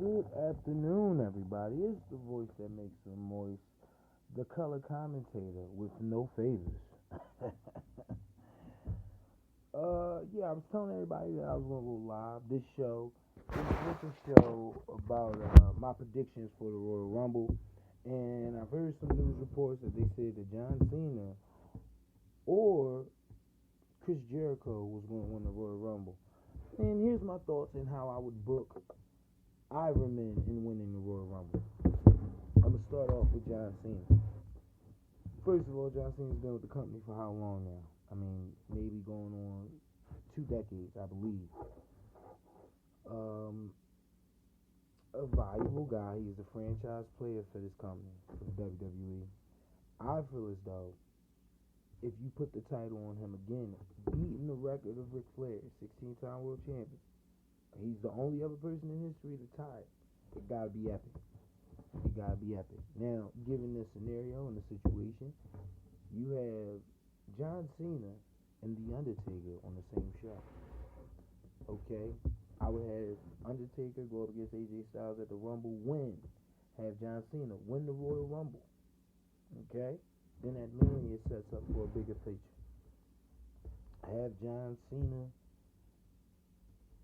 Good afternoon, everybody. It's the voice that makes them moist, the color commentator with no favors. Yeah, I was telling everybody that I was gonna go live. This show is a show about my predictions for the Royal Rumble, and I've heard some news reports that they said that John Cena or Chris Jericho was going to win the Royal Rumble. And here's my thoughts on how I would book Ironman in winning the Royal Rumble. I'm gonna start off with John Cena. First of all, John Cena's been with the company for how long now? I mean, maybe going on 2 decades, I believe. A valuable guy. He's a franchise player for this company, for the WWE. I feel as though if you put the title on him again, beating the record of Ric Flair, 16-time world champion, he's the only other person in history to tie it. It gotta be epic. It gotta be epic. Now, given this scenario and the situation, you have John Cena and The Undertaker on the same show. Okay? I would have Undertaker go up against AJ Styles at the Rumble, win. Have John Cena win the Royal Rumble. Okay? Then at Mania sets up for a bigger picture. Have John Cena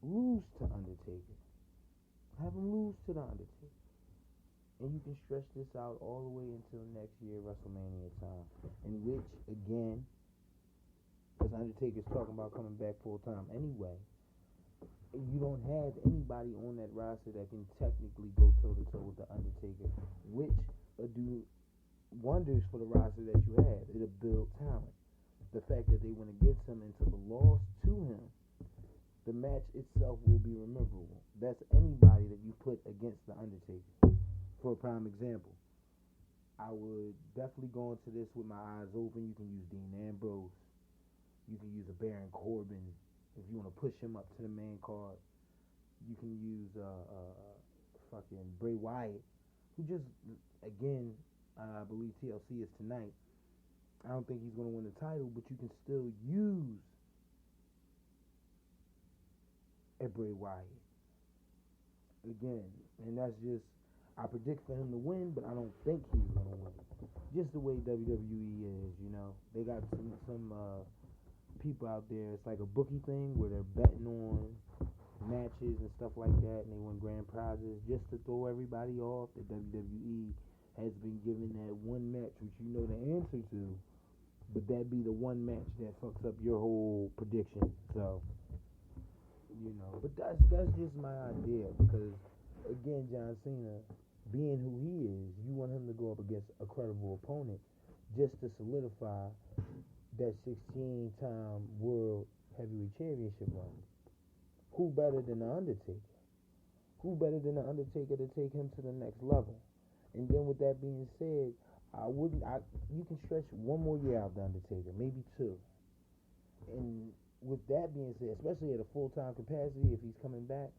lose to Undertaker. Have him lose to the Undertaker. And you can stretch this out all the way until next year, WrestleMania time. In which, again, because Undertaker's talking about coming back full time anyway, you don't have anybody on that roster that can technically go toe to toe with the Undertaker, which will do wonders for the roster that you have. It'll build talent. The fact that they went against him and took a loss to him, the match itself will be memorable. That's anybody that you put against the Undertaker. For a prime example, I would definitely go into this with my eyes open. You can use Dean Ambrose. You can use a Baron Corbin if you want to push him up to the main card. You can use fucking Bray Wyatt, who just, again, I believe TLC is tonight. I don't think he's going to win the title, but you can still use a Bray Wyatt. Again, and that's just, I predict for him to win, but I don't think he's going to win. Just the way WWE is, you know. They got some people out there, it's like a bookie thing where they're betting on matches and stuff like that, and they win grand prizes just to throw everybody off. The WWE has been given that one match which you know the answer to, but that be the one match that fucks up your whole prediction. So, you know, but that's just my idea, because again, John Cena, being who he is, you want him to go up against a credible opponent just to solidify that 16-time World Heavyweight Championship run. Who better than The Undertaker? Who better than The Undertaker to take him to the next level? And then with that being said, you can stretch one more year out The Undertaker, maybe 2. And with that being said, especially at a full-time capacity, if he's coming back,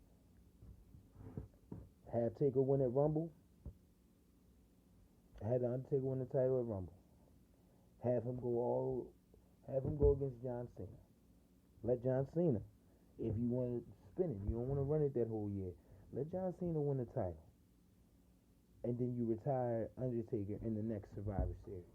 have Taker win at Rumble. Have The Undertaker win the title at Rumble. Have him go against John Cena. Let John Cena, if you want to spin it, you don't want to run it that whole year, let John Cena win the title. And then you retire Undertaker in the next Survivor Series.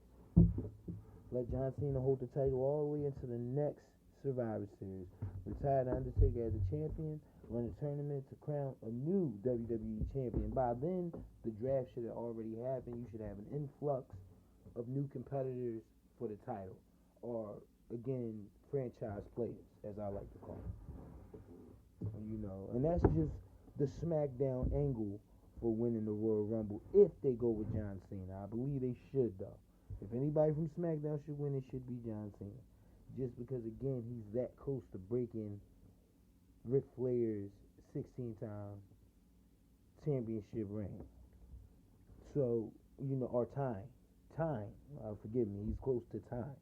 Let John Cena hold the title all the way into the next Survivor Series. Retire the Undertaker as a champion. Run a tournament to crown a new WWE champion. By then, the draft should have already happened. You should have an influx of new competitors for the title. Or, again, franchise players, as I like to call them. You know, and that's just the SmackDown angle for winning the Royal Rumble if they go with John Cena. I believe they should, though. If anybody from SmackDown should win, it should be John Cena. Just because, again, he's that close to breaking Ric Flair's 16-time championship reign. So, you know, or time. Forgive me, he's close to time.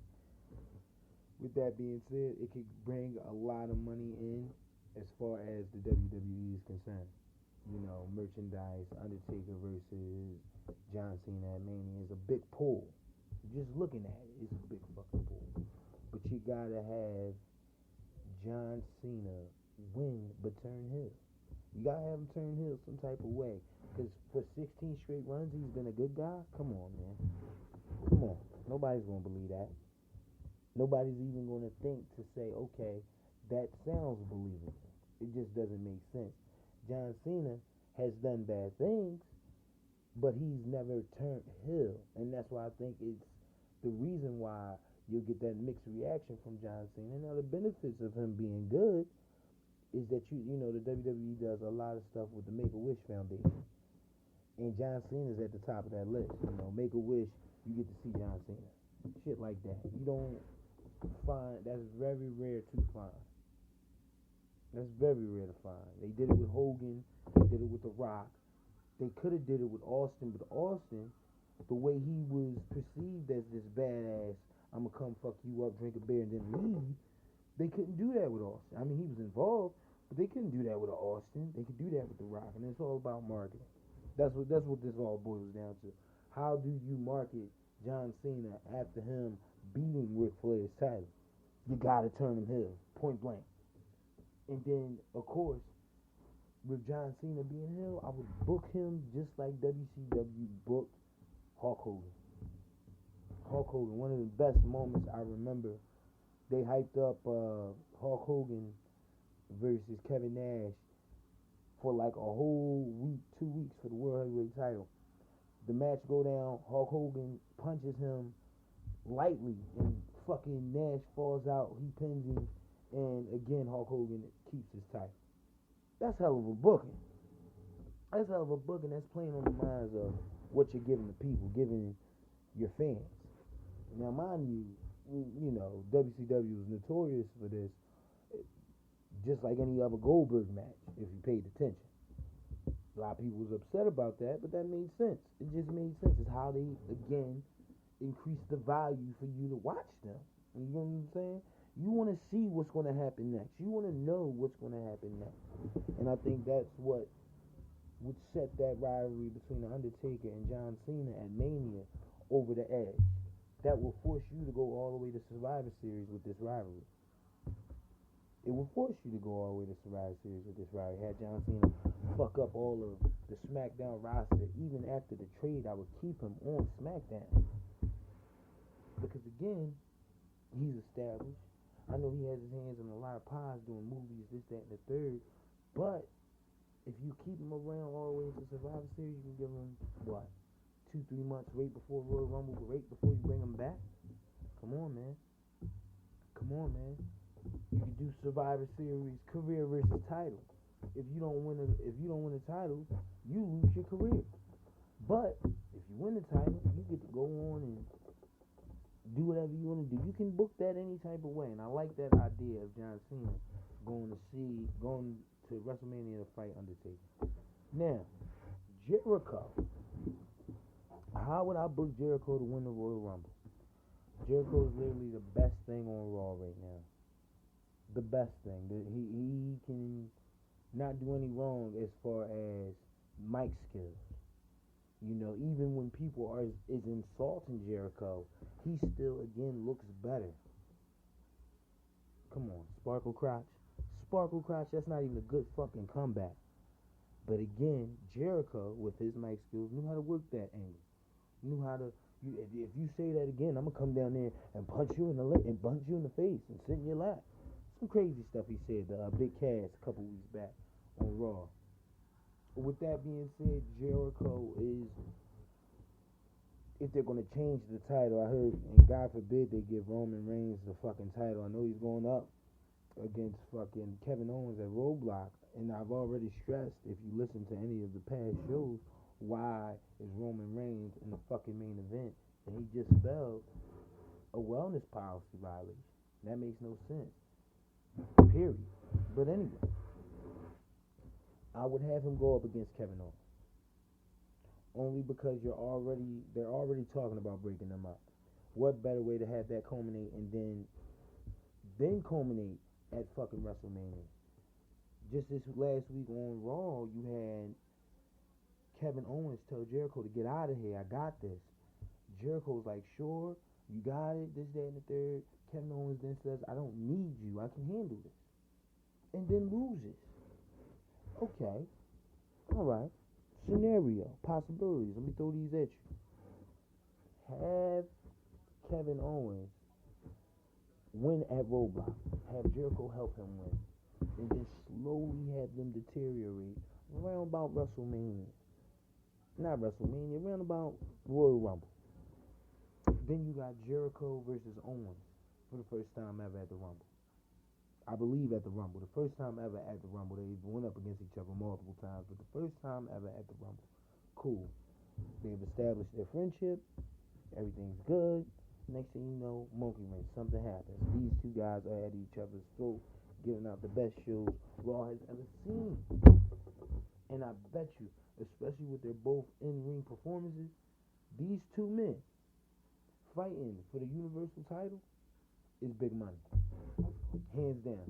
With that being said, it could bring a lot of money in as far as the WWE is concerned. You know, merchandise, Undertaker versus John Cena at Mania is a big pull. Just looking at it, it's a big fucking pull. But you gotta have John Cena win but turn heel. You gotta have him turn heel some type of way. Because for 16 straight runs, he's been a good guy. Come on, man. Come on. Nobody's gonna believe that. Nobody's even gonna think to say, okay, that sounds believable. It just doesn't make sense. John Cena has done bad things, but he's never turned heel, and that's why I think it's the reason why you'll get that mixed reaction from John Cena. Now, the benefits of him being good is that you know the WWE does a lot of stuff with the Make a Wish Foundation, and John Cena's at the top of that list. You know, Make a Wish, you get to see John Cena, shit like that. You don't find that's very rare to find. That's very rare to find. They did it with Hogan. They did it with The Rock. They could have did it with Austin, but Austin, the way he was perceived as this badass, I'm gonna come fuck you up, drink a beer, and then leave. They couldn't do that with Austin. I mean, he was involved, but they couldn't do that with Austin. They could do that with The Rock, and it's all about marketing. That's what this all boils down to. How do you market John Cena after him beating Ric Flair's title? You gotta turn him heel, point blank. And then, of course, with John Cena being heel, I would book him just like WCW booked Hulk Hogan. Hulk Hogan, one of the best moments I remember, they hyped up Hulk Hogan versus Kevin Nash for like a whole week, 2 weeks for the World Heavyweight title. The match go down, Hulk Hogan punches him lightly, and fucking Nash falls out, he pins him, and again Hulk Hogan keeps his title. That's hell of a booking. That's hell of a booking. That's playing on the minds of what you're giving the people, giving your fans. Now, mind you, you know, WCW was notorious for this, just like any other Goldberg match, if you paid attention. A lot of people was upset about that, but that made sense. It just made sense. It's how they, again, increase the value for you to watch them. You know what I'm saying? You want to see what's going to happen next. You want to know what's going to happen next. And I think that's what would set that rivalry between The Undertaker and John Cena at Mania over the edge. That will force you to go all the way to Survivor Series with this rivalry. It will force you to go all the way to Survivor Series with this rivalry. Had John Cena fuck up all of the SmackDown roster, even after the trade, I would keep him on SmackDown. Because again, he's established. I know he has his hands in a lot of pies doing movies, this, that, and the third. But if you keep him around all the way to Survivor Series, you can give him, what, 2-3 months right before Royal Rumble, right before you bring him back? Come on, man. Come on, man. You can do Survivor Series career versus title. If you don't win a title, you lose your career. But if you win the title, you get to go on and do whatever you want to do. You can book that any type of way, and I like that idea of John Cena going to WrestleMania to fight Undertaker. Now, Jericho. How would I book Jericho to win the Royal Rumble? Jericho is literally the best thing on Raw right now. The best thing. He can not do any wrong as far as mic skills. You know, even when people is insulting Jericho, he still, again, looks better. Come on, Sparkle Crotch. Sparkle Crotch, that's not even a good fucking comeback. But again, Jericho, with his mic skills, knew how to work that angle. Knew how to, if you say that again, I'm going to come down there and punch you in the leg and punch you in the face and sit in your lap. Some crazy stuff he said to Big Cass a couple weeks back on Raw. With that being said, Jericho is, if they're going to change the title, I heard, and God forbid they give Roman Reigns the fucking title. I know he's going up against fucking Kevin Owens at Roadblock, and I've already stressed, if you listen to any of the past shows, why is Roman Reigns in the fucking main event, and he just spelled a wellness policy violation. That makes no sense. Period. But anyway, I would have him go up against Kevin Owens. Only because they're already talking about breaking them up. What better way to have that culminate and then culminate at fucking WrestleMania? Just this last week on Raw, you had Kevin Owens tell Jericho to get out of here. I got this. Jericho's like, sure, you got it, this, that, and the third. Kevin Owens then says, I don't need you. I can handle this. And then loses. Okay. Alright. Scenario. Possibilities. Let me throw these at you. Have Kevin Owens win at Roadblock. Have Jericho help him win. And then slowly have them deteriorate around about WrestleMania. Not WrestleMania, around about Royal Rumble. Then you got Jericho versus Owens for the first time ever at the Rumble. I believe at the Rumble. The first time ever at the Rumble. They went up against each other multiple times, but the first time ever at the Rumble. Cool. They've established their friendship. Everything's good. Next thing you know, monkey wrench. Something happens. These two guys are at each other's throat, giving out the best shows Raw has ever seen. And I bet you, especially with their both in-ring performances, these two men fighting for the Universal title is big money. Hands down.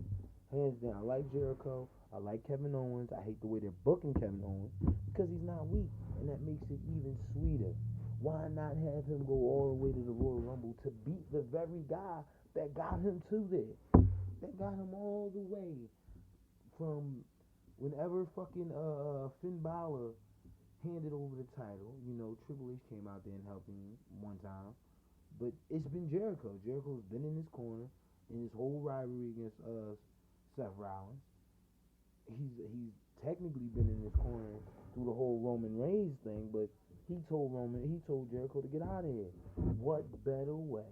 Hands down. I like Jericho. I like Kevin Owens. I hate the way they're booking Kevin Owens because he's not weak, and that makes it even sweeter. Why not have him go all the way to the Royal Rumble to beat the very guy that got him to there? That got him all the way from whenever fucking Finn Balor handed over the title. You know, Triple H came out there and helped him one time. But it's been Jericho. Jericho's been in his corner in his whole rivalry against Seth Rollins. He's technically been in his corner through the whole Roman Reigns thing, but he told Jericho to get out of here. What better way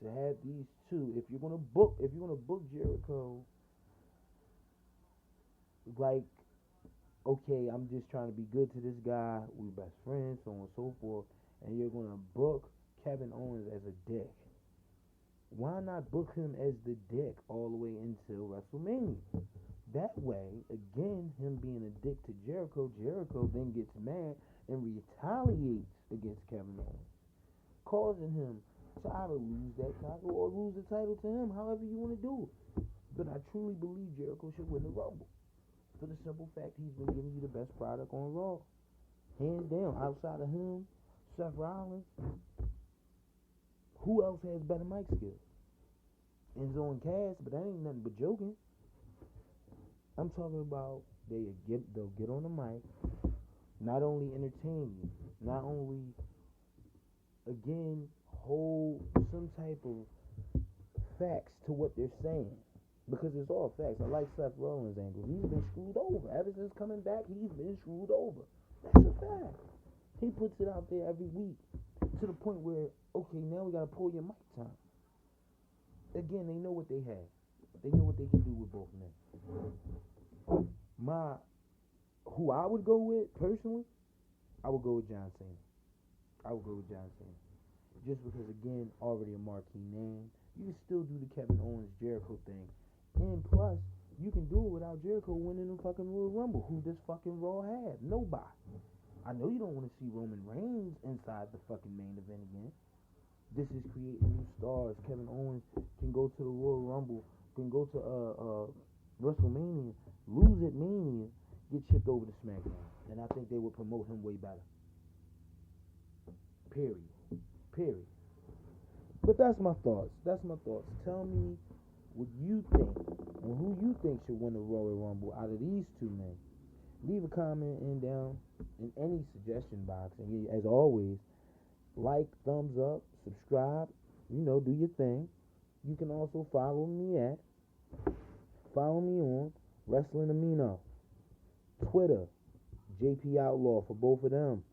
to have these two? If you're gonna book Jericho, like, okay, I'm just trying to be good to this guy. We're best friends, so on and so forth. And you're gonna book Kevin Owens as a dick. Why not book him as the dick all the way until WrestleMania? That way, again, him being a dick to Jericho then gets mad and retaliates against Kevin Owens, causing him to either lose that title or lose the title to him, however you want to do it. But I truly believe Jericho should win the Rumble for the simple fact he's been giving you the best product on Raw. Hands down, outside of him, Seth Rollins, who else has better mic skills? Enzo and Cass, but that ain't nothing but joking. I'm talking about they'll get on the mic, not only entertain you, not only, again, hold some type of facts to what they're saying, because it's all facts. I like Seth Rollins' angle. He's been screwed over. Ever since coming back, he's been screwed over. That's a fact. He puts it out there every week to the point where, okay, now we got to pull your mic time. Again, they know what they have. They know what they can do with both men. Who I would go with, personally, I would go with John Cena. Just because, again, already a marquee name. You can still do the Kevin Owens Jericho thing. And plus, you can do it without Jericho winning the fucking Royal Rumble. Who does fucking Raw have? Nobody. I know you don't want to see Roman Reigns inside the fucking main event again. This is creating new stars. Kevin Owens can go to the Royal Rumble, can go to WrestleMania, lose at Mania, get shipped over to SmackDown. And I think they would promote him way better. Period. But that's my thoughts. Tell me what you think and who you think should win the Royal Rumble out of these two men. Leave a comment down in any suggestion box. And as always, like, thumbs up, subscribe, do your thing. You can also follow me on Wrestling Amino, Twitter, JP Outlaw for both of them.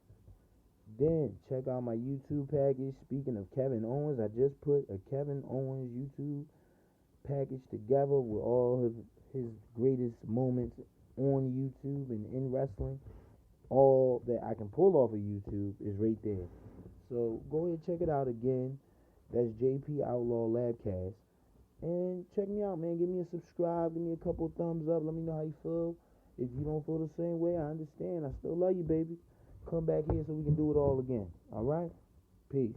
Then check out my YouTube package. Speaking of Kevin Owens, I just put a Kevin Owens YouTube package together with all of his greatest moments on YouTube and in wrestling. All that I can pull off of YouTube is right there. So go ahead and check it out again. That's JP Outlaw Labcast. And check me out, man. Give me a subscribe. Give me a couple thumbs up. Let me know how you feel. If you don't feel the same way, I understand. I still love you, baby. Come back here so we can do it all again. All right? Peace.